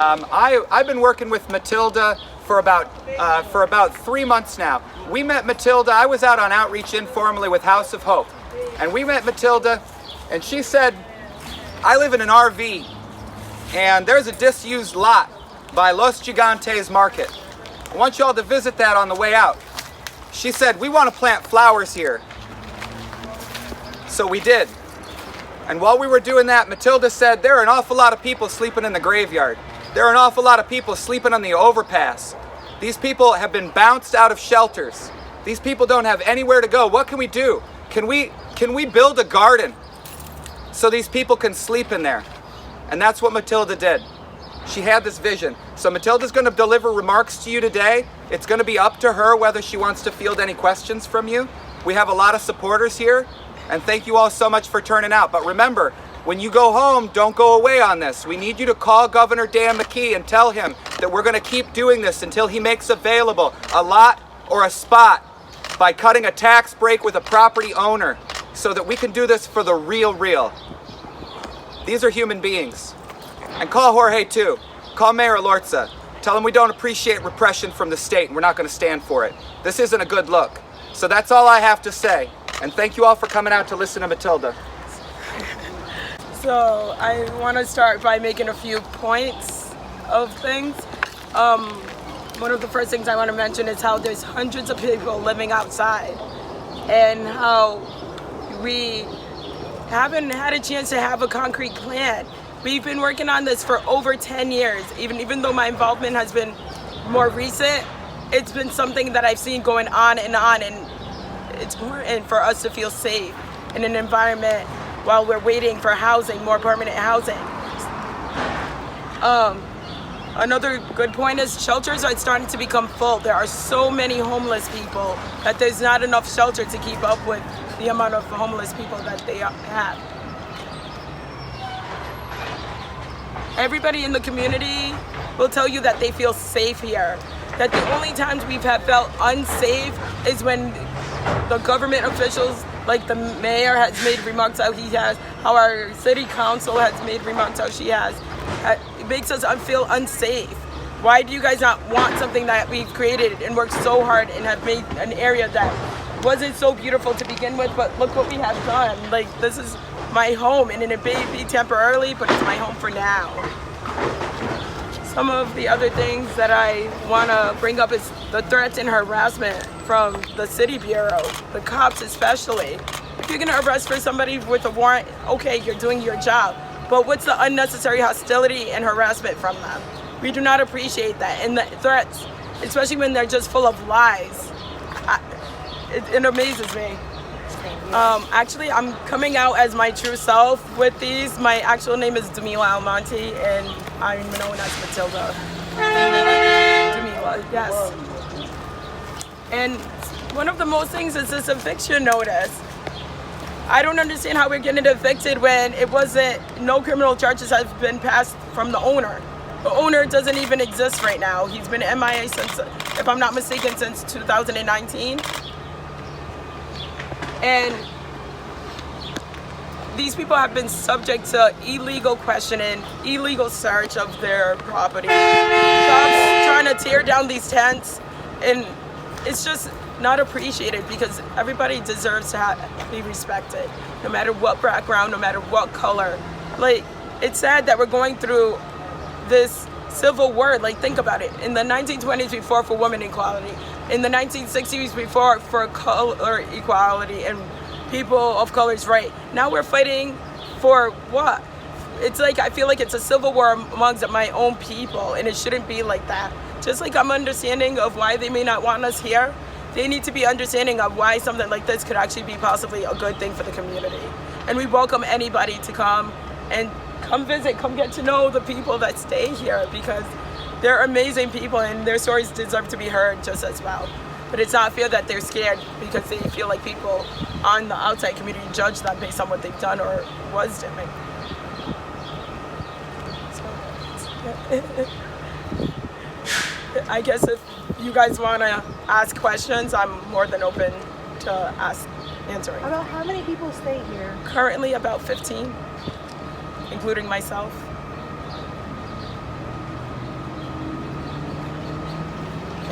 I've been working with Matilda for about 3 months now. We met Matilda. I was out on outreach informally with House of Hope, and we met Matilda, and she said, "I live in an RV, and there's a disused lot by Los Gigantes Market. I want y'all to visit that on the way out." She said, "We want to plant flowers here." So we did. And while we were doing that, Matilda said, "There are an awful lot of people sleeping in the graveyard. There are an awful lot of people sleeping on the overpass. These people have been bounced out of shelters. These people don't have anywhere to go. What can we do? Can we build a garden so these people can sleep in there?" And that's what Matilda did. She had this vision. So Matilda's going to deliver remarks to you today. It's going to be up to her whether she wants to field any questions from you. We have a lot of supporters here, and thank you all so much for turning out. But remember, when you go home, don't go away on this. We need you to call Governor Dan McKee and tell him that we're going to keep doing this until he makes available a lot or a spot by cutting a tax break with a property owner so that we can do this for the real. These are human beings. And call Jorge too. Call Mayor Lorza. Tell him we don't appreciate repression from the state and we're not going to stand for it. This isn't a good look. So that's all I have to say. And thank you all for coming out to listen to Matilda. So I want to start by making a few points of things. One of the first things I want to mention is how there's hundreds of people living outside and how we haven't had a chance to have a concrete plan. We've been working on this for over 10 years. Even though my involvement has been more recent, it's been something that I've seen going on, and it's important for us to feel safe in an environment while we're waiting for housing, more permanent housing. Another good point is shelters are starting to become full. There are so many homeless people that there's not enough shelter to keep up with the amount of homeless people that they have. Everybody in the community will tell you that they feel safe here. That the only times we've felt unsafe is when the government officials, like the mayor has made remarks how he has, how our city council has made remarks how she has. It makes us feel unsafe. Why do you guys not want something that we've created and worked so hard and have made an area that wasn't so beautiful to begin with, but look what we have done. Like, this is my home, and it may be temporarily, but it's my home for now. Some of the other things that I want to bring up is the threats and harassment from the city bureau, the cops especially. If you're going to arrest for somebody with a warrant, okay, you're doing your job. But what's the unnecessary hostility and harassment from them? We do not appreciate that. And the threats, especially when they're just full of lies, it amazes me. Actually, I'm coming out as my true self with these. My actual name is Diumila Almonte, and I'm known as Matilda. Diumila, yes. And one of the most things is this eviction notice. I don't understand how we're getting evicted when no criminal charges have been passed from the owner. The owner doesn't even exist right now. He's been MIA since, if I'm not mistaken, since 2019. And these people have been subject to illegal questioning, illegal search of their property. Cops trying to tear down these tents, and it's just not appreciated because everybody deserves to be respected, no matter what background, no matter what color. Like, it's sad that we're going through this civil war. Like, think about it. In the 1920s, we fought for women equality. In the 1960s, we fought for color equality and people of color's right. Now we're fighting for what? It's like, I feel like it's a civil war amongst my own people, and it shouldn't be like that. Just like I'm understanding of why they may not want us here, they need to be understanding of why something like this could actually be possibly a good thing for the community. And we welcome anybody to come visit, come get to know the people that stay here, because they're amazing people and their stories deserve to be heard just as well. But it's not fair that they're scared because they feel like people on the outside community judge them based on what they've done or was doing. I guess if you guys want to ask questions, I'm more than open to answering. About how many people stay here? Currently about 15, including myself.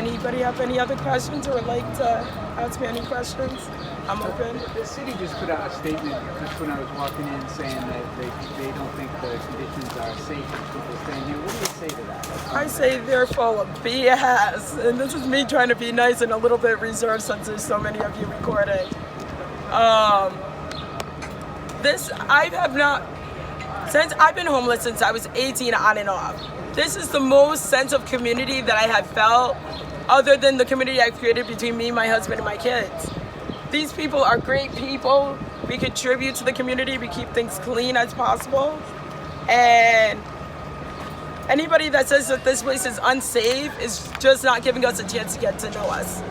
Anybody have any other questions or would like to ask me any questions? I'm open. The city just put out a statement just when I was walking in saying that they don't think the conditions are safe for people staying here. What do you say to that? I say they're full of BS, and this is me trying to be nice and a little bit reserved since there's so many of you recording. Since I've been homeless since I was 18 on and off. This is the most sense of community that I have felt other than the community I created between me, my husband, and my kids. These people are great people. We contribute to the community. We keep things clean as possible. And anybody that says that this place is unsafe is just not giving us a chance to get to know us.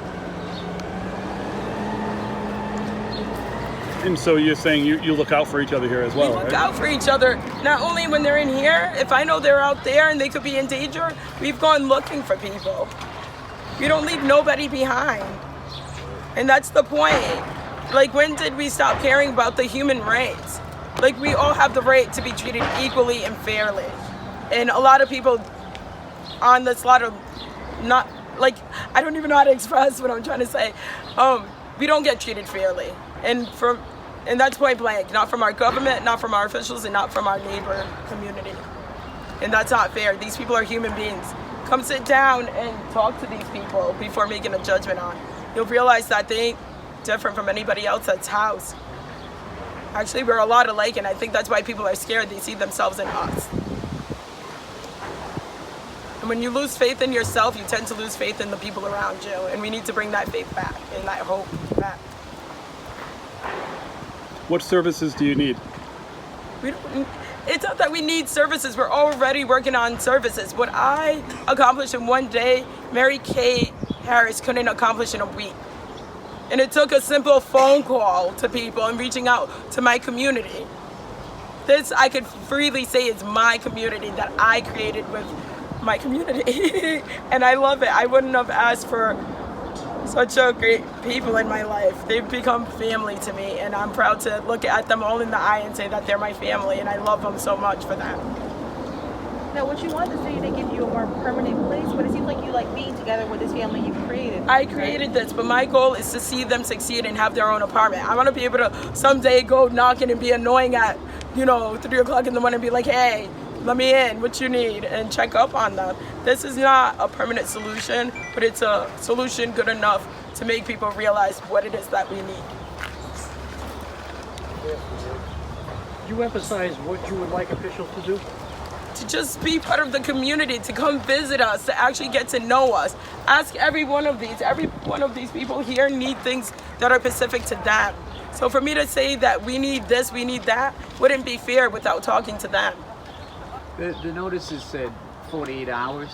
And so you're saying you look out for each other here as well, We look right? out for each other, not only when they're in here. If I know they're out there and they could be in danger, we've gone looking for people. We don't leave nobody behind. And that's the point. Like, when did we stop caring about the human rights? Like, we all have the right to be treated equally and fairly. And a lot of people on this lot of not, like, I don't even know how to express what I'm trying to say. We don't get treated fairly. And that's point blank, not from our government, not from our officials, and not from our neighbor community. And that's not fair. These people are human beings. Come sit down and talk to these people before making a judgment on. You'll realize that they ain't different from anybody else that's housed. Actually, we're a lot alike, and I think that's why people are scared. They see themselves in us. And when you lose faith in yourself, you tend to lose faith in the people around you. And we need to bring that faith back and that hope back. What services do you need? It's not that we need services. We're already working on services. What I accomplished in one day, Mary Kay Harris couldn't accomplish in a week. And it took a simple phone call to people and reaching out to my community. This, I could freely say, is my community that I created with my community. And I love it. I wouldn't have asked for such a great people in my life. They've become family to me, and I'm proud to look at them all in the eye and say that they're my family, and I love them so much for that. Now, what you want the city to give you a more permanent place, but it seems like you like being together with this family you've created. I created this, but my goal is to see them succeed and have their own apartment. I want to be able to someday go knocking and be annoying at, 3 o'clock in the morning and be like, hey, let me in, what you need, and check up on them. This is not a permanent solution, but it's a solution good enough to make people realize what it is that we need. You emphasize what you would like officials to do? To just be part of the community, to come visit us, to actually get to know us. Ask every one of these people here need things that are specific to them. So for me to say that we need this, we need that, wouldn't be fair without talking to them. The notices said 48 hours.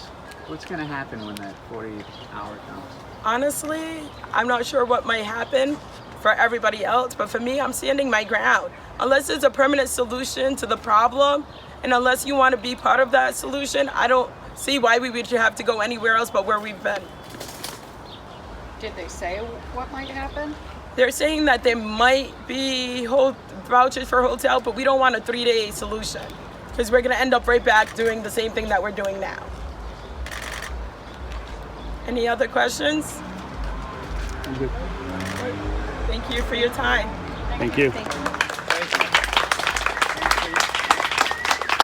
What's going to happen when that 48 hour comes? Honestly, I'm not sure what might happen for everybody else, but for me, I'm standing my ground. Unless there's a permanent solution to the problem, and unless you want to be part of that solution, I don't see why we would have to go anywhere else but where we've been. Did they say what might happen? They're saying that there might be vouchers for hotel, but we don't want a 3-day solution because we're going to end up right back doing the same thing that we're doing now. Any other questions? I'm good. Thank you for your time. Thank you. Thank you.